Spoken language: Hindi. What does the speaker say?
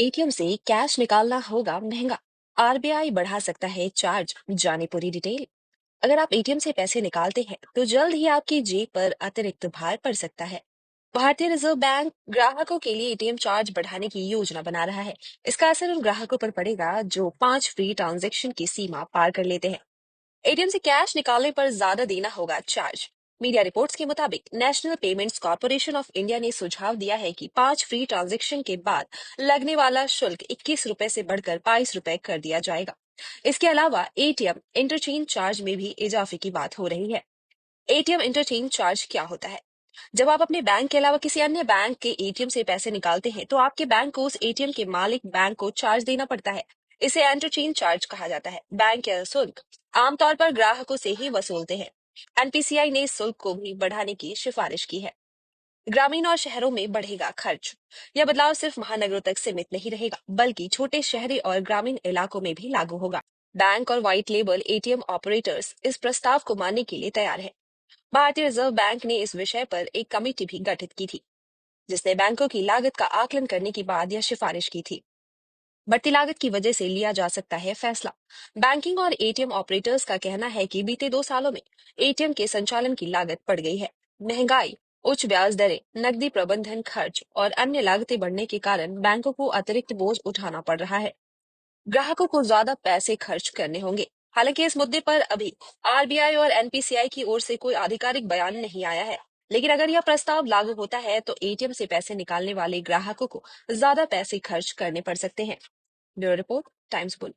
एटीएम से कैश निकालना होगा महंगा। आरबीआई बढ़ा सकता है चार्ज। जाने पूरी डिटेल। अगर आप एटीएम से पैसे निकालते हैं तो जल्द ही आपकी जेब पर अतिरिक्त भार पड़ सकता है। भारतीय रिजर्व बैंक ग्राहकों के लिए एटीएम चार्ज बढ़ाने की योजना बना रहा है। इसका असर उन ग्राहकों पर पड़ेगा जो 5 फ्री ट्रांजैक्शन की सीमा पार कर लेते हैं। एटीएम से कैश निकालने पर ज्यादा देना होगा चार्ज। मीडिया रिपोर्ट्स के मुताबिक national payments corporation of India ने सुझाव दिया है कि 5 फ्री ट्रांजैक्शन के बाद लगने वाला शुल्क 21 रुपए से बढ़कर 22 रुपए कर दिया जाएगा। इसके अलावा एटीएम इंटरचेंज चार्ज में भी इजाफे की बात हो रही है। एटीएम इंटरचेंज चार्ज क्या होता है? जब आप अपने बैंक के अलावा किसी अन्य बैंक के एटीएम से पैसे निकालते हैं तो आपके बैंक को उस एटीएम के मालिक बैंक को चार्ज देना पड़ता है। इसे इंटरचेंज चार्ज कहा जाता है। बैंक यह शुल्क आमतौर पर ग्राहकों से ही वसूलते हैं। एनपीसीआई ने इस शुल्क को भी बढ़ाने की सिफारिश की है। ग्रामीण और शहरों में बढ़ेगा खर्च। यह बदलाव सिर्फ महानगरों तक सीमित नहीं रहेगा बल्कि छोटे शहरी और ग्रामीण इलाकों में भी लागू होगा। बैंक और व्हाइट लेबल एटीएम ऑपरेटर्स इस प्रस्ताव को मानने के लिए तैयार है। भारतीय रिजर्व बैंक ने इस विषय पर एक कमेटी भी गठित की थी जिसने बैंकों की लागत का आकलन करने के बाद यह सिफारिश की थी। बढ़ती लागत की वजह से लिया जा सकता है फैसला। बैंकिंग और एटीएम ऑपरेटर्स का कहना है कि बीते 2 सालों में एटीएम के संचालन की लागत बढ़ गई है। महंगाई, उच्च ब्याज दरें, नकदी प्रबंधन खर्च और अन्य लागतें बढ़ने के कारण बैंकों को अतिरिक्त बोझ उठाना पड़ रहा है। ग्राहकों को ज्यादा पैसे खर्च करने होंगे। हालांकि इस मुद्दे पर अभी आरबीआई और एनपीसीआई की ओर से कोई आधिकारिक बयान नहीं आया है। लेकिन अगर यह प्रस्ताव लागू होता है तो एटीएम से पैसे निकालने वाले ग्राहकों को ज्यादा पैसे खर्च करने पड़ सकते हैं। Bureau report, times bull.